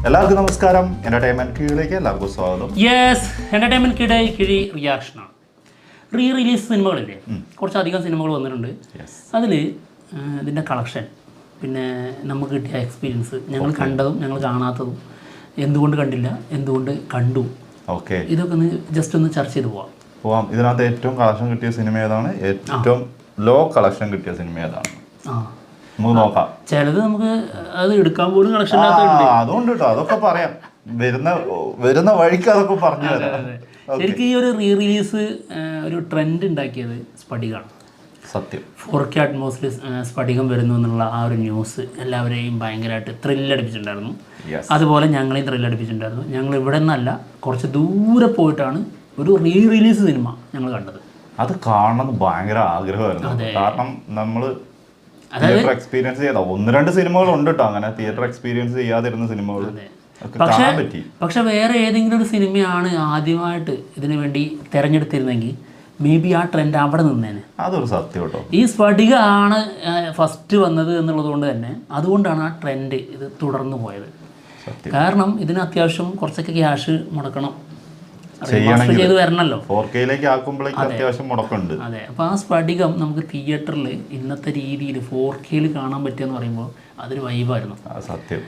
എല്ലാവർക്കും നമസ്കാരം. എന്റർടൈൻമെന്റ് കീഴിലേക്ക് എല്ലാവർക്കും സ്വാഗതം. യെസ്, എന്റർടൈൻമെന്റ് കിഴി റിയാക്ഷനാണ്. റീ റിലീസ് സിനിമകളില്ലേ, കുറച്ചധികം സിനിമകൾ വന്നിട്ടുണ്ട്. അതിൽ ഇതിൻ്റെ കളക്ഷൻ, പിന്നെ നമുക്ക് കിട്ടിയ എക്സ്പീരിയൻസ്, ഞങ്ങൾ കണ്ടതും ഞങ്ങൾ കാണാത്തതും, എന്തുകൊണ്ട് കണ്ടില്ല, എന്തുകൊണ്ട് കണ്ടു, ഓക്കെ, ഇതൊക്കെ ഒന്ന് ജസ്റ്റ് ഒന്ന് ചർച്ച ചെയ്ത് പോവാം. ഇതിനകത്ത് ഏറ്റവും കളക്ഷൻ കിട്ടിയ സിനിമ ഏതാണ്, ഏറ്റവും ലോ കളക്ഷൻ കിട്ടിയ സിനിമ ഏതാണ്, നമുക്ക് നോക്കാം. ചിലത് നമുക്ക് അത് എടുക്കാൻ പോലും കളക്ഷൻ അതുകൊണ്ട് കേട്ടോ, അതൊക്കെ പറയാം. വരുന്ന വഴിക്ക് അതൊക്കെ പറഞ്ഞു തരാം. ശരിക്കും ഈ ഒരു റീ റിലീസ് ഒരു ട്രെൻഡ് ഉണ്ടാക്കിയത് സ്ഫടികമാണ്. സത്യം. 4K അറ്റ്മോസ്ഫിയർ സ്ഫടികം വരുന്നു എന്നുള്ള ആ ഒരു ന്യൂസ് എല്ലാവരെയും ഭയങ്കരമായിട്ട് ത്രില്ലടിപ്പിച്ചിട്ടുണ്ടായിരുന്നു. അതുപോലെ ഞങ്ങളെയും ത്രില്ലടിപ്പിച്ചിട്ടുണ്ടായിരുന്നു. ഞങ്ങൾ ഇവിടെ നിന്നല്ല, കുറച്ച് ദൂരെ പോയിട്ടാണ് ഒരു റീ റിലീസ് സിനിമ ഞങ്ങൾ കണ്ടത്. അത് കാണണമെന്ന് ഭയങ്കര ആഗ്രഹമായിരുന്നു. കാരണം നമ്മൾ തിയേറ്റർ എക്സ്പീരിയൻസ് ചെയ്ത 1-2 സിനിമകളുണ്ട് കേട്ടോ, അങ്ങനെ തിയേറ്റർ എക്സ്പീരിയൻസ് ചെയ്യാതിരുന്ന സിനിമകൾ. പക്ഷെ വേറെ ഏതെങ്കിലും ഒരു സിനിമയാണ് ആദ്യമായിട്ട് ഇതിനു വേണ്ടി തിരഞ്ഞെടുത്തിരുന്നെങ്കിൽ മേ ബി ആ ട്രെൻഡ് അവിടെ നിന്നേനെ. അതൊരു സത്യം കേട്ടോ. ഈ സ്ഫടിക ആണ് ഫസ്റ്റ് വന്നത് എന്നുള്ളത് കൊണ്ട് തന്നെ അതുകൊണ്ടാണ് ആ ട്രെൻഡ് ഇത് തുടർന്നു പോയത്. കാരണം ഇതിന് അത്യാവശ്യം കുറച്ചൊക്കെ ക്യാഷ് മുടക്കണം, ചെയ്ത് വരണല്ലോ. 4Kയിലേക്ക് ആക്കുമ്പോഴേക്കും അത്യാവശ്യം മുടക്കുണ്ട്. അതെ, അപ്പോൾ ആ സ്ഫടികം നമുക്ക് തിയേറ്ററിൽ ഇന്നത്തെ രീതിയിൽ 4Kയിൽ കാണാൻ പറ്റുകയെന്ന് പറയുമ്പോൾ അതൊരു വൈബായിരുന്നു. സത്യം.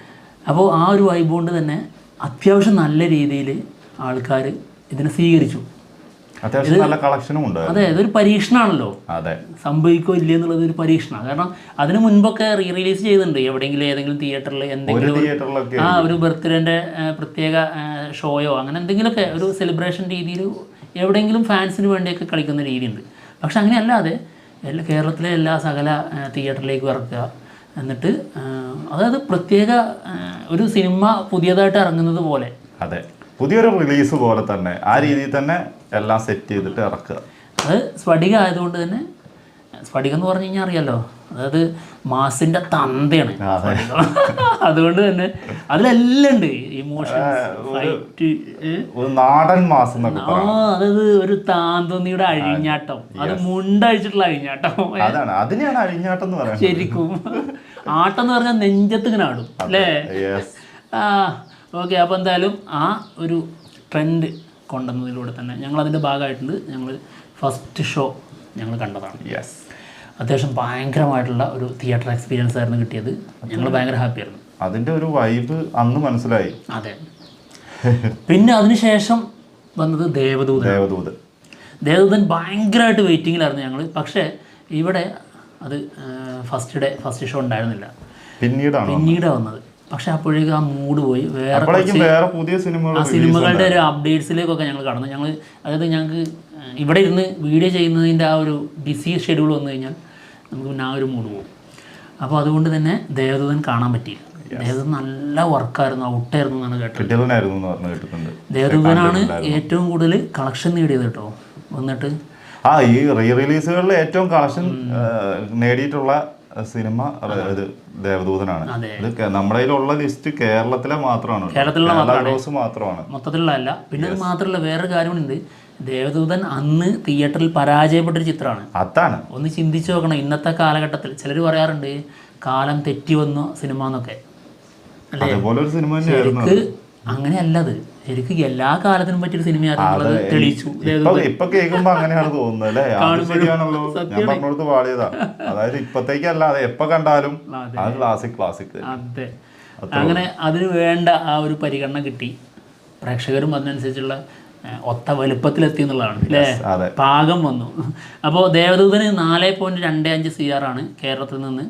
അപ്പോൾ ആ ഒരു വൈബ് കൊണ്ട് തന്നെ അത്യാവശ്യം നല്ല രീതിയിൽ ആൾക്കാർ ഇതിനെ സ്വീകരിച്ചു. അത്യാവശ്യം നല്ല കളക്ഷനും ഉണ്ട്. അതെ, ഇതൊരു പരീക്ഷണമാണല്ലോ. അതെ, സംഭവിക്കോ ഇല്ല എന്നുള്ളത് ഒരു പരീക്ഷണമാണ്. കാരണം അതിന് മുൻപൊക്കെ റീ റിലീസ് ചെയ്തിട്ടുണ്ട് ഏതെങ്കിലും തിയേറ്ററിൽ, എന്തെങ്കിലും ഒരു ബർത്ത്ഡേൻ്റെ പ്രത്യേക ഷോയോ അങ്ങനെ എന്തെങ്കിലുമൊക്കെ ഒരു സെലിബ്രേഷൻ രീതിയിൽ എവിടെയെങ്കിലും ഫാൻസിന് വേണ്ടിയൊക്കെ കളിക്കുന്ന രീതിയുണ്ട്. പക്ഷെ അങ്ങനെയല്ലാതെ കേരളത്തിലെ എല്ലാ സകല തിയേറ്ററിലേക്ക് ഇറക്കുക, എന്നിട്ട് അതായത് പ്രത്യേക ഒരു സിനിമ പുതിയതായിട്ട് ഇറങ്ങുന്നത് പോലെ, അതെ, പുതിയൊരു റിലീസ് പോലെ തന്നെ ആ രീതിയിൽ തന്നെ എല്ലാം സെറ്റ് ചെയ്തിട്ട് ഇറക്കുക. അത് സ്ഫടിക ആയതുകൊണ്ട് തന്നെ, സ്ഫടികം എന്ന് പറഞ്ഞു കഴിഞ്ഞാൽ അറിയാലോ, അതായത് മാസിന്റെ തന്തയാണ്. അതുകൊണ്ട് തന്നെ അതിലെല്ലാം ഉണ്ട്, ഇമോഷൻ, ഫൈറ്റ്, നാടൻ മാസം. അതായത് ഒരു താന്തോന്നിയുടെ അഴിഞ്ഞാട്ടം, അത് മുണ്ടഴിച്ചിട്ടുള്ള അഴിഞ്ഞാട്ടം, അതിനെയാണ് അഴിഞ്ഞാട്ടം എന്ന് പറയുന്നത്. ശരിക്കും ആട്ടം എന്ന് പറഞ്ഞാൽ നെഞ്ചത്ത് ഇങ്ങനെ ആടും അല്ലേ? ഓക്കെ, അപ്പോൾ എന്തായാലും ആ ഒരു ട്രെൻഡ് കൊണ്ടുവന്നതിലൂടെ തന്നെ ഞങ്ങൾ അതിൻ്റെ ഭാഗമായിട്ടുണ്ട്. ഞങ്ങൾ ഫസ്റ്റ് ഷോ ഞങ്ങൾ കണ്ടതാണ്. അത്യാവശ്യം ഭയങ്കരമായിട്ടുള്ള ഒരു തിയേറ്റർ എക്സ്പീരിയൻസ് ആയിരുന്നു കിട്ടിയത്. ഞങ്ങൾ ഭയങ്കര ഹാപ്പിയായിരുന്നു. അതിൻ്റെ ഒരു വൈബ് അന്ന് മനസ്സിലായി. അതെ. പിന്നെ അതിനുശേഷം വന്നത് ദേവദൂതൻ ഭയങ്കരമായിട്ട് വെയിറ്റിങ്ങിലായിരുന്നു ഞങ്ങൾ. പക്ഷേ ഇവിടെ അത് ഫസ്റ്റ് ഷോ ഉണ്ടായിരുന്നില്ല, പിന്നീടാണ് വന്നത്. പക്ഷെ അപ്പോഴേക്കും ആ മൂഡ് പോയി. വേറെ പുതിയ സിനിമകളുടെ ഒരു അപ്ഡേറ്റ്സിലേക്കൊക്കെ ഞങ്ങൾ കടന്നു. അതായത് ഞങ്ങൾക്ക് ഇവിടെ ഇരുന്ന് വീഡിയോ ചെയ്യുന്നതിൻ്റെ ആ ഒരു ബിസി ഷെഡ്യൂൾ വന്നു കഴിഞ്ഞാൽ നമുക്ക് പിന്നെ ആ ഒരു മൂഡ് പോകും. അപ്പോൾ അതുകൊണ്ട് തന്നെ ദേവദൂതൻ കാണാൻ പറ്റിയില്ല. ദേവദൂതൻ നല്ല വർക്കായിരുന്നു, ഔട്ടായിരുന്നു എന്നാണ് കേട്ടത്. ദേവദൂതനാണ് ഏറ്റവും കൂടുതൽ കളക്ഷൻ നേടിയത് കേട്ടോ. വന്നിട്ട് ഈ റീ റിലീസുകളിൽ ഏറ്റവും കളക്ഷൻ നേടിയിട്ടുള്ള സിനിമ ഇത് ദേവദൂതനാണ്. നമ്മുടെ കയ്യിലുള്ള ലിസ്റ്റ് കേരളത്തിലെ മാത്രമാണ്, മൊത്തത്തിലുള്ള അല്ല. പിന്നെ അത് മാത്രമല്ല, വേറൊരു കാര്യമുണ്ട്. ദേവദൂതൻ അന്ന് തിയേറ്ററിൽ പരാജയപ്പെട്ടൊരു ചിത്രമാണ്. അതാണ് ഒന്ന് ചിന്തിച്ചു നോക്കണം. ഇന്നത്തെ കാലഘട്ടത്തിൽ ചിലർ പറയാറുണ്ട് കാലം തെറ്റി വന്ന സിനിമ എന്നൊക്കെ അല്ലേ? ശരിക്ക് അങ്ങനെയല്ല. അത് ശരിക്കും എല്ലാ കാലത്തിനും പറ്റിയൊരു സിനിമയാണെന്നുള്ളത് തെളിയിച്ചു. ഇപ്പൊ കേൾക്കുമ്പോ അങ്ങനെയാണ് തോന്നുന്നത് അല്ലേ? അതായത് ഇപ്പത്തേക്കല്ല, അത് എപ്പോ കണ്ടാലും ക്ലാസിക്. അതെ, അങ്ങനെ അതിന് വേണ്ട ആ ഒരു പരിഗണന കിട്ടി. പ്രേക്ഷകരും അതിനനുസരിച്ചുള്ള ഒത്ത വലുപ്പത്തിലെത്തി എന്നുള്ളതാണ് അല്ലേ? പാകം വന്നു. അപ്പോൾ ദേവദൂതന് 4.25 CR ആണ് കേരളത്തിൽ നിന്ന്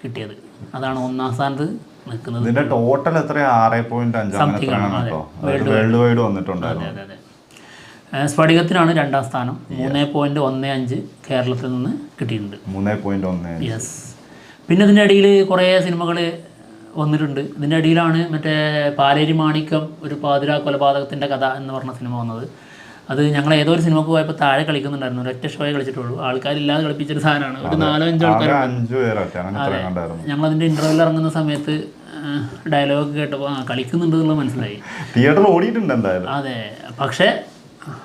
കിട്ടിയത്. അതാണ് ഒന്നാം സ്ഥാനത്ത് നിൽക്കുന്നത്. ഇതിന്റെ ടോട്ടൽ എത്ര? 6.5 വേൾഡ് വൈഡ് വന്നിട്ടുണ്ടായിരുന്നു. സ്ഫടികത്തിനാണ് 2ാം സ്ഥാനം, 3.15 കേരളത്തിൽ നിന്ന് കിട്ടിയിട്ടുണ്ട്. 3.15. യെസ്. പിന്നെ ഇതിൻ്റെ ഇടയിൽ കുറേ സിനിമകൾ വന്നിട്ടുണ്ട്. ഇതിൻ്റെ ഇടയിലാണ് മറ്റേ പാലേരി മാണിക്യം, ഒരു പാതിരാ കൊലപാതകത്തിൻ്റെ കഥ എന്ന് പറഞ്ഞ സിനിമ വന്നത്. അത് ഞങ്ങൾ ഏതോ ഒരു സിനിമക്ക് പോയപ്പോൾ താഴെ കളിക്കുന്നുണ്ടായിരുന്നു. ഒരൊറ്റ ഷോയെ കളിച്ചിട്ടുള്ളൂ, ആൾക്കാരില്ലാതെ കളിപ്പിച്ചൊരു സാധനമാണ്. ഒരു 4-5 ആൾക്കാർ. ഞങ്ങളതിൻ്റെ ഇൻ്റർവെൽ ഇറങ്ങുന്ന സമയത്ത് ഡയലോഗ് കേട്ടപ്പോൾ കളിക്കുന്നുണ്ട് എന്നുള്ളത് മനസ്സിലായി. തിയേറ്ററിൽ ഓടിയിട്ടുണ്ട് എന്തായാലും. അതെ, പക്ഷേ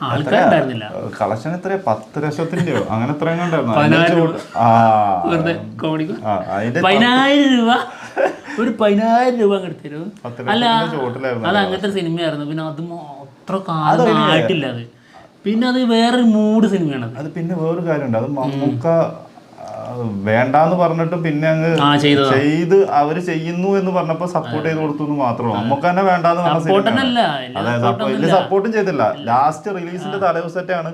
ആൾക്കാരുണ്ടായിരുന്നില്ല. കളക്ഷൻ എത്ര? 10 ലക്ഷത്തിൻ്റെയോ അങ്ങനെ എത്ര? 10,000 രൂപ ഒരു 10,000 രൂപ അങ്ങോട്ട് തരും. അല്ല അത് അങ്ങനത്തെ സിനിമയായിരുന്നു. പിന്നെ അത് അത്ര കാലം ആയിട്ടില്ല അത്. പിന്നെ അത് വേറൊരു മൂഡ് സിനിമയാണ് അത്. പിന്നെ വേറൊരു കാര്യമുണ്ട്, അത് മമ്മൂക്ക വേണ്ടാന്ന് പറഞ്ഞിട്ട് പിന്നെ അങ്ങ് ചെയ്ത് അവര് ചെയ്യുന്നു എന്ന് പറഞ്ഞപ്പോ സപ്പോർട്ട് ചെയ്ത് കൊടുത്തു എന്ന് മാത്രമേ ഉള്ളൂ. നമുക്ക് തന്നെ വേണ്ടാന്ന് പറഞ്ഞ വലിയ സപ്പോർട്ടും ചെയ്തില്ല. ലാസ്റ്റ് റിലീസിന്റെ തലേദിവസത്തെയാണ്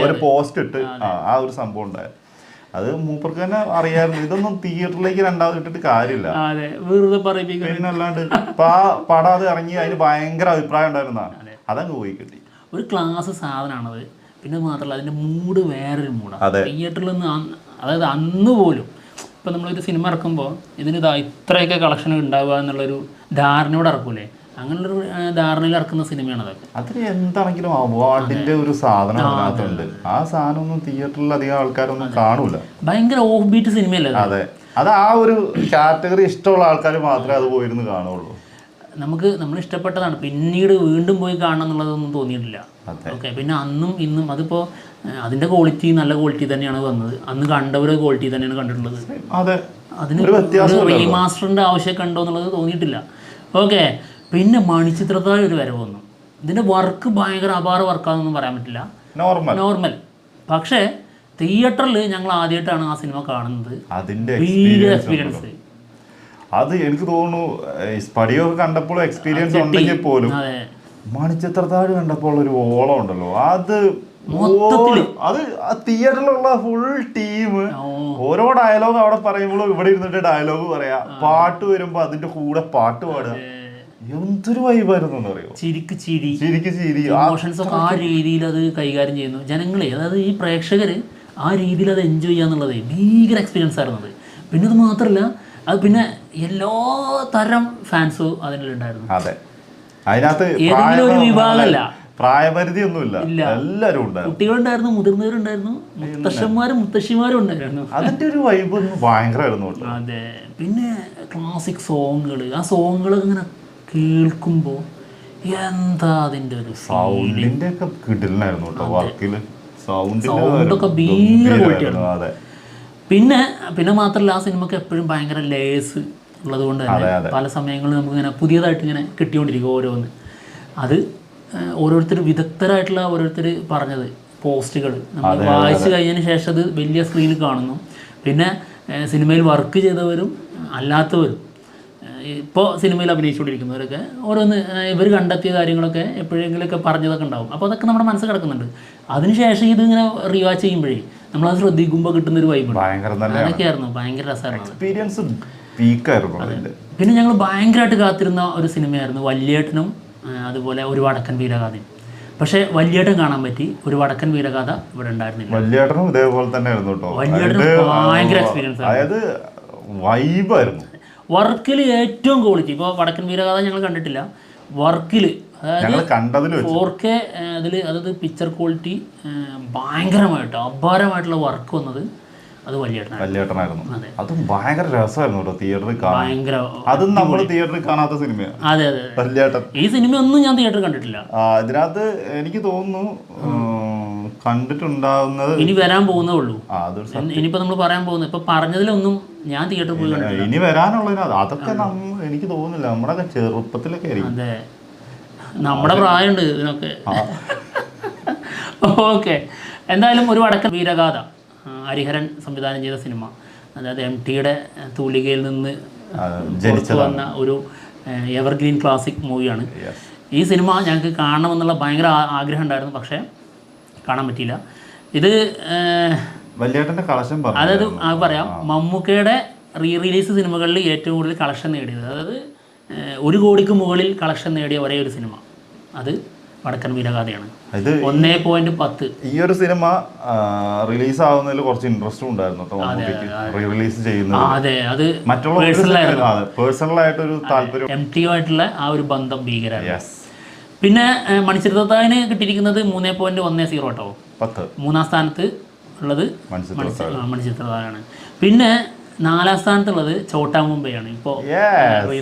ഒരു പോസ്റ്റ് ഇട്ട് ആ ഒരു സംഭവം ഉണ്ടായത്. അത് മൂപ്പർക്ക് തന്നെ അറിയാമായിരുന്നു, ഇതൊന്നും തിയേറ്ററിലേക്ക് രണ്ടാമത് ഇട്ടിട്ട് കാര്യമില്ല, പിന്നെ അല്ലാണ്ട് ഇപ്പൊ ആ പടം അത് ഇറങ്ങി അതിന് ഭയങ്കര അഭിപ്രായം ഉണ്ടായിരുന്നതാണ്, അതങ്ങ് പോയി കിട്ടി. ഒരു ക്ലാസ് സാധനമാണത്. പിന്നെ മാത്രമല്ല അതിന്റെ മൂഡ് വേറൊരു മൂഡാണ്. തിയേറ്ററിൽ നിന്ന് അതായത് അന്ന് പോലും ഇപ്പം നമ്മളൊരു സിനിമ ഇറക്കുമ്പോൾ ഇതിന് ഇത്രയൊക്കെ കളക്ഷൻ ഉണ്ടാവുക എന്നുള്ളൊരു ധാരണയോടെ ഇറക്കൂലേ, അങ്ങനെയുള്ളൊരു ധാരണയിൽ ഇറക്കുന്ന സിനിമയാണ് അതൊക്കെ. അതിന് എന്താണെങ്കിലും അവാർഡിന്റെ ഒരു സാധനം അതിനകത്തുണ്ട്. ആ സാധനം ഒന്നും തിയേറ്ററിൽ അധികം ആൾക്കാരൊന്നും കാണൂല. ഭയങ്കര ഓഫ് ബീറ്റ് സിനിമയല്ലേ? അതെ, അത് ആ ഒരു കാറ്റഗറി ഇഷ്ടമുള്ള ആൾക്കാർ മാത്രമേ അത് പോയിരുന്ന് കാണുള്ളൂ. നമ്മൾ ഇഷ്ടപ്പെട്ടതാണ്, പിന്നീട് വീണ്ടും പോയി കാണണം എന്നുള്ളതൊന്നും തോന്നിയിട്ടില്ല. ഓക്കെ, പിന്നെ അന്നും ഇന്നും അതിപ്പോൾ അതിൻ്റെ ക്വാളിറ്റി നല്ല ക്വാളിറ്റി തന്നെയാണ് വന്നത്. അന്ന് കണ്ടവരെ ക്വാളിറ്റി തന്നെയാണ് കണ്ടിട്ടുള്ളത്. അതിന് റീമാസ്റ്ററിൻ്റെ ആവശ്യമൊക്കെ ഉണ്ടോ എന്നുള്ളത് തോന്നിയിട്ടില്ല. ഓക്കെ, പിന്നെ മണിച്ചിത്രത്താഴ് ഒരു വരവ് വന്നു. ഇതിൻ്റെ വർക്ക് ഭയങ്കര അപാര വർക്കാണെന്നൊന്നും പറയാൻ പറ്റില്ല, നോർമൽ. പക്ഷേ തിയേറ്ററിൽ ഞങ്ങൾ ആദ്യമായിട്ടാണ് ആ സിനിമ കാണുന്നത്. അതിൻ്റെ എക്സ്പീരിയൻസ് അത് എനിക്ക് തോന്നുന്നു സ്പടിയൊക്കെ കണ്ടപ്പോൾ എക്സ്പീരിയൻസ് ഉണ്ടെങ്കിൽ പോലും മണിച്ചിത്രത്താഴ് കണ്ടപ്പോൾ ഒരു ഓളം ഉണ്ടല്ലോ, അത് തിയേറ്ററിലുള്ള ഫുൾ ടീം ഓരോ ഡയലോഗ് അവിടെ പറയുമ്പോഴും ഇവിടെ ഇരുന്നിട്ട് ഡയലോഗ് പറയാ, പാട്ട് വരുമ്പോ അതിന്റെ കൂടെ പാട്ട് പാടുക, എന്തൊരു വൈബായിരുന്നു അറിയോ. ചിരി ഇമോഷൻസ് ഒക്കെ ആ രീതിയിൽ അത് കൈകാര്യം ചെയ്യുന്നു ജനങ്ങളെ. അതായത് ഈ പ്രേക്ഷകര് ആ രീതിയിൽ അത് എൻജോയ് ചെയ്യാന്നുള്ളത് ഭീകര എക്സ്പീരിയൻസ് ആയിരുന്നത്. പിന്നെ അത് മാത്രമല്ല, അത് പിന്നെ എല്ലാ തരം ഫാൻസും അതിനുണ്ടായിരുന്നു. അതെ, അതിനകത്ത് ഏതെങ്കിലും ഒരു വിഭാഗമല്ല, പ്രായപരിധി ഒന്നുമില്ല, എല്ലാവരും ഉണ്ടായിരുന്നു. കുട്ടികളുണ്ടായിരുന്നു, മുതിർന്നവരുണ്ടായിരുന്നു, മുത്തശ്ശന്മാരും മുത്തശ്ശിമാരും ഉണ്ടായിരുന്നു. അതിന്റെ ഒരു വൈബ് ഭയങ്കരമായിരുന്നു. അതെ, പിന്നെ ക്ലാസിക് സോങ്ങുകൾ, ആ സോങ്ങുകൾ ഇങ്ങനെ കേൾക്കുമ്പോൾ എന്താ അതിന്റെ ഒരു സൗണ്ടിന്റെ ഒക്കെ കിടലായിരുന്നു കേട്ടോ. വർക്കില് സൗണ്ടൊക്കെ ഭീകര ക്വാളിറ്റിയാണ്. അതെ, പിന്നെ മാത്രമല്ല ആ സിനിമക്ക് എപ്പോഴും ഭയങ്കര ലേസ് ഉള്ളത് കൊണ്ട് തന്നെ പല സമയങ്ങളിൽ നമുക്കിങ്ങനെ പുതിയതായിട്ട് ഇങ്ങനെ കിട്ടിക്കൊണ്ടിരിക്കും ഓരോന്ന്. അത് ഓരോരുത്തർ വിദഗ്ധരായിട്ടുള്ള ഓരോരുത്തർ പറഞ്ഞത് പോസ്റ്റുകൾ നമ്മൾ വായിച്ചു കഴിഞ്ഞതിന് ശേഷം അത് വലിയ സ്ക്രീനിൽ കാണുന്നു. പിന്നെ സിനിമയിൽ വർക്ക് ചെയ്തവരും അല്ലാത്തവരും ഇപ്പോൾ സിനിമയിൽ അഭിനയിച്ചുകൊണ്ടിരിക്കുന്നവരൊക്കെ ഓരോന്ന് ഇവർ കണ്ടെത്തിയ കാര്യങ്ങളൊക്കെ എപ്പോഴെങ്കിലുമൊക്കെ പറഞ്ഞതൊക്കെ ഉണ്ടാവും. അപ്പോൾ അതൊക്കെ നമ്മുടെ മനസ്സിൽ കിടക്കുന്നുണ്ട്. അതിനുശേഷം ഇതിങ്ങനെ റീവാച്ച് ചെയ്യുമ്പോഴേ നമ്മളത് ശ്രദ്ധിക്കുമ്പോൾ കിട്ടുന്നൊരു വൈബ് അതൊക്കെയായിരുന്നു. ഭയങ്കര രസമായിരുന്നു. പിന്നെ ഞങ്ങൾ ഭയങ്കരമായിട്ട് കാത്തിരുന്ന ഒരു സിനിമയായിരുന്നു വല്യേട്ടനും അതുപോലെ ഒരു വടക്കൻ വീരഗാഥയും. പക്ഷേ വല്യേട്ടൻ കാണാൻ പറ്റി, ഒരു വടക്കൻ വീരഗാഥ ഇവിടെ ഉണ്ടായിരുന്നില്ല. വല്യേട്ടനും ഇതേപോലെ തന്നെ ആയിരുന്നു കേട്ടോ. വല്യേട്ടൻ ഭയങ്കര എക്സ്പീരിയൻസ് അതായത് വൈബായിരുന്നു. വർക്കിൽ ഏറ്റവും ക്വാളിറ്റി. ഇപ്പോൾ വടക്കൻ വീരഗാഥ ഞങ്ങൾ കണ്ടിട്ടില്ല, വർക്കിൽ അതായത് 4K അതായത് പിക്ചർ ക്വാളിറ്റി ഭയങ്കരമായിട്ട് അപാരമായിട്ടുള്ള വർക്ക് വന്നത് അത് വല്യേട്ടനായിരുന്നു. അതും ഭയങ്കര രസമായിരുന്നു കേട്ടോ തിയേറ്ററിൽ കാണാൻ. അതും നമ്മൾ തിയേറ്ററിൽ കാണാത്ത സിനിമയാണ്. അതെ അതെ, വല്യേട്ടൻ. ഈ സിനിമ ഒന്നും ഞാൻ തിയേറ്ററിൽ കണ്ടിട്ടില്ല. ഇതിനകത്ത് എനിക്ക് തോന്നുന്നു കണ്ടിട്ടുണ്ടാവുന്നത് ഇനി വരാൻ പോകുന്നേ ഉള്ളൂ. ഇനിയിപ്പോ നമ്മൾ പറയാൻ പോകുന്നത് ഇപ്പൊ പറഞ്ഞതിലൊന്നും ഞാൻ തിയേറ്ററിൽ പോയി കണ്ടിട്ടില്ല. ഇനി വരാനുള്ളതിന് അതൊക്കെ എനിക്ക് തോന്നുന്നില്ല, നമ്മുടെ ചെറുപ്പത്തിലൊക്കെ ആയിരിക്കും. അതെ, നമ്മുടെ പ്രായമുണ്ട് ഇതിനൊക്കെ. ഓക്കെ, എന്തായാലും ഒരു വടക്കൻ വീരഗാഥ ഹരിഹരൻ സംവിധാനം ചെയ്ത സിനിമ, അതായത് MTയുടെ തൂലികയിൽ നിന്ന് ജനിച്ചു വന്ന ഒരു എവർഗ്രീൻ ക്ലാസിക് മൂവിയാണ്. ഈ സിനിമ ഞങ്ങൾക്ക് കാണണമെന്നുള്ള ഭയങ്കര ആഗ്രഹം ഉണ്ടായിരുന്നു, പക്ഷേ കാണാൻ പറ്റിയില്ല. ഇത് അതായത് പറയാം, മമ്മൂക്കയുടെ റീറിലീസ് സിനിമകളിൽ ഏറ്റവും കൂടുതൽ കളക്ഷൻ നേടിയത്, അതായത് 1 കോടിക്ക് മുകളിൽ കളക്ഷൻ നേടിയ ഒരേ ഒരു സിനിമ അത് വടക്കൻ വീരഗാഥയാണ്. 1.10. ഈ ഒരു സിനിമ റിലീസ് ആവുന്നതിൽ കുറച്ച് ഇൻട്രസ്റ്റും ഉണ്ടായിരുന്നു റിലീസ് ചെയ്യുന്നത്. അതെ, അത് പേഴ്സണൽ ആയിട്ടൊരു താല്പര്യം, MTയുമായിട്ടുള്ള ആ ഒരു ബന്ധം ഭീകരമാണ്. പിന്നെ മണിച്ചിത്രത്താഴിന് കിട്ടിയിരിക്കുന്നത് 3.10 കേട്ടോ. 3-ാം സ്ഥാനത്ത് ഉള്ളത് മണിച്ചിത്രത്താഴാണ്. പിന്നെ 4-ാം സ്ഥാനത്തുള്ളത് ചോട്ടാ മുംബൈയാണ്. ഇപ്പോൾ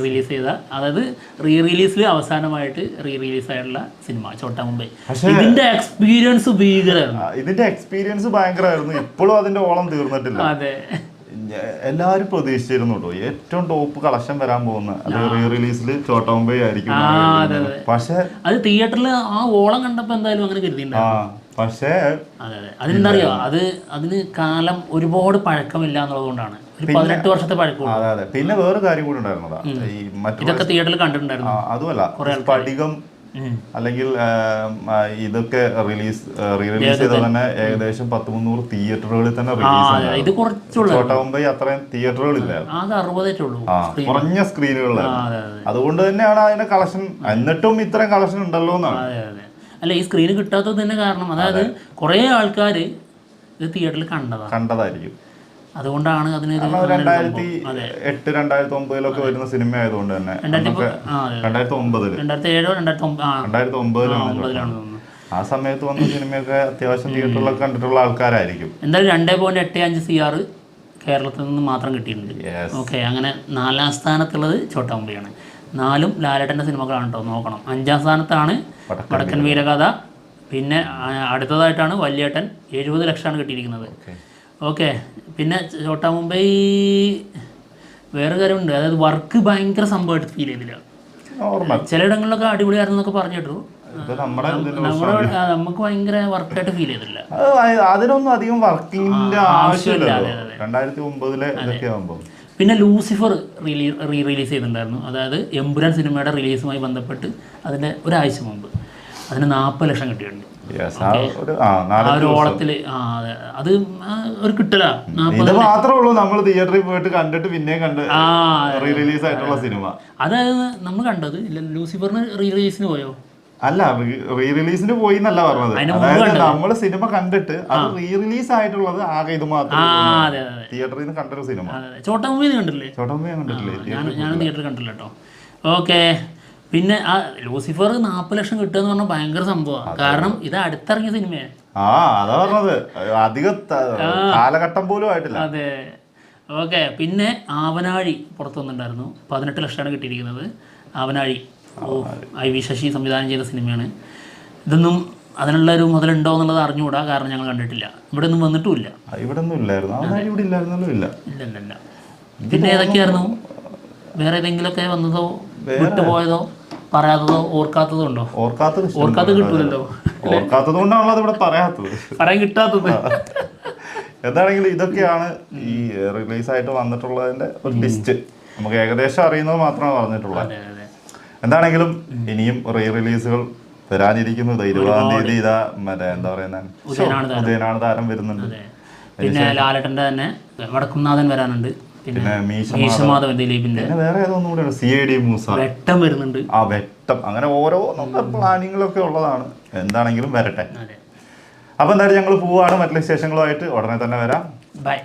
റിലീസ് ചെയ്ത, അതായത് റിലീസിൽ അവസാനമായിട്ട് റിലീസ് ആയിട്ടുള്ള സിനിമ ചോട്ടാ മുംബൈ. ഇതിന്റെ എക്സ്പീരിയൻസ് ഭീകരമായിരുന്നു. ഇതിന്റെ എക്സ്പീരിയൻസ് ഭയങ്കരമായിരുന്നു. ഇപ്പോഴും അതിന്റെ ഓളം തീർന്നിട്ടില്ല. അതെ, എല്ലാവരും പ്രതീക്ഷിച്ചിരുന്നു കേട്ടോ, ഏറ്റവും ടോപ്പ് കളക്ഷൻ വരാൻ പോകുന്ന അത് റീ റിലീസിൽ ചോട്ടാ മുംബൈ ആയിരിക്കും. പക്ഷെ അത് തിയേറ്ററിൽ ആ ഓളം കണ്ടപ്പോ എന്തായാലും അങ്ങനെ കരുതിയിട്ടുണ്ടായിരുന്നു. പക്ഷേ അതിനെന്താ അറിയോ, അതിന് കാലം ഒരുപാട് പഴക്കമില്ല എന്നുള്ളത് കൊണ്ടാണ്. 18 വർഷത്തെ പഴക്കം. അതെ. പിന്നെ വേറെ കാര്യം കൂടി ഉണ്ടായിരുന്നതാ, ഈ ഇതൊക്കെ തിയേറ്ററിൽ കണ്ടിട്ടുണ്ടായിരുന്നു. അതുമല്ല, സ്ഫടികം അല്ലെങ്കിൽ ഇതൊക്കെ റീ റിലീസ് ചെയ്ത തന്നെ ഏകദേശം 100-300 തിയേറ്ററുകളിൽ തന്നെ റിലീസ്. ചോട്ടാ മുംബൈ അത്രയും തിയേറ്ററുകളില്ലായിരുന്നു, കുറഞ്ഞ സ്ക്രീനുകളിലായിരുന്നു. അതുകൊണ്ട് തന്നെയാണ് അതിന്റെ കളക്ഷൻ, എന്നിട്ടും ഇത്രയും കളക്ഷൻ ഉണ്ടല്ലോ എന്നാണ്. അല്ല, ഈ സ്ക്രീന് കിട്ടാത്തത് തന്നെ കാരണം, അതായത് കുറെ ആൾക്കാർ ഇത് തിയേറ്ററിൽ കണ്ടതായിരിക്കും. അതുകൊണ്ടാണ് അതിന് 2008-2009 വരുന്ന സിനിമ ആയതുകൊണ്ട് തന്നെ 2009 ആ സമയത്ത് വന്ന സിനിമയൊക്കെ അത്യാവശ്യം തിയേറ്ററിലൊക്കെ കണ്ടിട്ടുള്ള ആൾക്കാരായിരിക്കും. എന്തായാലും 2.85 CR കേരളത്തിൽ നിന്ന് മാത്രം കിട്ടിയിട്ടുണ്ട്. ഓക്കെ, അങ്ങനെ 4ാം സ്ഥാനത്തുള്ളത് ചോട്ടാ മുംബൈയാണ്. 4ഉം ലാലേട്ടൻ്റെ സിനിമകളാണ് കേട്ടോ, നോക്കണം. 5ാം സ്ഥാനത്താണ് വടക്കൻ വീരകഥ. പിന്നെ അടുത്തതായിട്ടാണ് വല്യേട്ടൻ, 70 ലക്ഷമാണ് കിട്ടിയിരിക്കുന്നത്. ഓക്കെ, പിന്നെ ചോട്ടാ മുംബൈ വേറെ കാര്യമുണ്ട്, അതായത് വർക്ക് ഭയങ്കര സംഭവമായിട്ട് ഫീൽ ചെയ്തില്ല. ചിലയിടങ്ങളിലൊക്കെ അടിപൊളിയായിരുന്നു എന്നൊക്കെ പറഞ്ഞു കേട്ടു. നമുക്ക് ഭയങ്കര വർക്കായിട്ട് ഫീൽ ചെയ്തില്ല. അതിനൊന്നും അധികം വർക്കിങ്ങിന്റെ ആവശ്യമില്ല 2009-ലെ ഇതൊക്കെ ആകുമ്പോൾ. പിന്നെ ലൂസിഫർ റീ റിലീസ് ചെയ്തിട്ടുണ്ടായിരുന്നു, അതായത് എമ്പുരാൻ സിനിമയുടെ റിലീസുമായി ബന്ധപ്പെട്ട് അതിൻ്റെ ഒരാഴ്ച മുമ്പ്. അതിന് 40 ലക്ഷം കിട്ടിയിട്ടുണ്ട്. ഒരു ഓളത്തില് അത് ഒരു കിട്ടലാ. ഇത് മാത്രമേ ഉള്ളൂ നമ്മൾ തിയേറ്ററിൽ പോയിട്ട് കണ്ടിട്ട് പിന്നെയും കണ്ട് റീ റിലീസ് ആയിട്ടുള്ള സിനിമ. അതായത് നമ്മൾ കണ്ടത് ലൂസിഫറിന് റീ റിലീസിന് പോയോ? അല്ല, റീ റിലീസിന് പോയി എന്നല്ല പറഞ്ഞത്. അതായത് നമ്മള് സിനിമ കണ്ടിട്ട് അത് റീ റിലീസ് ആയിട്ടുള്ളത് ആകെ ഇത് മാത്രം തിയേറ്ററിൽ നിന്ന് കണ്ടൊരു സിനിമ. ചോട്ടാ മുംബൈ കണ്ടിട്ടില്ലേ? ചോട്ടാ മുംബൈ കണ്ടിട്ടില്ലേ? ഞാൻ തിയേറ്ററിൽ കണ്ടില്ല കേട്ടോ. ഓക്കെ, പിന്നെ ആ ലൂസിഫർ 40 ലക്ഷം കിട്ടുക എന്ന് പറഞ്ഞാൽ ഭയങ്കര സംഭവമാണ്. കാരണം ഇത് അടുത്തിറങ്ങിയ സിനിമയാണ്. അതാ പറഞ്ഞത്, അധിക കാലഘട്ടം പോലും ആയിട്ടില്ല. അതെ. ഓക്കെ, പിന്നെ ആവനാഴി പുറത്തു വന്നിട്ടുണ്ടായിരുന്നു, 18 ലക്ഷമാണ് കിട്ടിയിരിക്കുന്നത്. ആവനാഴി IV ശശി സംവിധാനം ചെയ്ത സിനിമയാണ്. ഇതൊന്നും അതിനുള്ളൊരു മുതലുണ്ടോ എന്നുള്ളത് അറിഞ്ഞുകൂടാ, കാരണം ഞങ്ങൾ കണ്ടിട്ടില്ല. ഇവിടെ ഒന്നും വന്നിട്ടുമില്ല. ഇല്ല. പിന്നെ ഏതൊക്കെയായിരുന്നു? വേറെ ഏതെങ്കിലുമൊക്കെ വന്നതോ വിട്ടുപോയതോ പറയാത്തതോ ഓർക്കാത്തതോ ഉണ്ടോ? ഓർക്കാത്തത് കിട്ടൂലല്ലോ, ഓർക്കാത്തത് കൊണ്ടാണല്ലോ ഇവിടെ പറയാൻ കിട്ടാത്തത്. എന്താണെങ്കിലും ഇതൊക്കെയാണ് ഈ റിലീസ് ആയിട്ട് വന്നിട്ടുള്ളതിന്റെ ഒരു ലിസ്റ്റ്. നമുക്ക് ഏകദേശം അറിയുന്നത് മാത്രമാണ് പറഞ്ഞിട്ടുള്ളത്. എന്താണെങ്കിലും ഇനിയും റീ റിലീസുകൾ വരാനിരിക്കുന്നു. 20-ാം തീയതി ഇതാ മറ്റേ എന്താ പറയുന്നത്, ഉദയനാണ് താരം വരുന്നുണ്ട്. പിന്നെ ലാലേട്ടന്റെ തന്നെ വടക്കുംനാഥൻ വരാനുണ്ട്. പിന്നെ മീശമാധവൻ ദിലീപിന്റെ, വേറെ ഏതൊന്നും കൂടെ CID മൂസ, വെട്ടം വരുന്നുണ്ട്. വെട്ടം, അങ്ങനെ ഓരോ പ്ലാനിങ്ങിലൊക്കെ ഉള്ളതാണ്. എന്താണെങ്കിലും വരട്ടെ. അപ്പൊ എന്തായാലും ഞങ്ങൾ പോവാണ്. മറ്റുള്ള വിശേഷങ്ങളുമായിട്ട് ഉടനെ തന്നെ വരാം. ബൈ.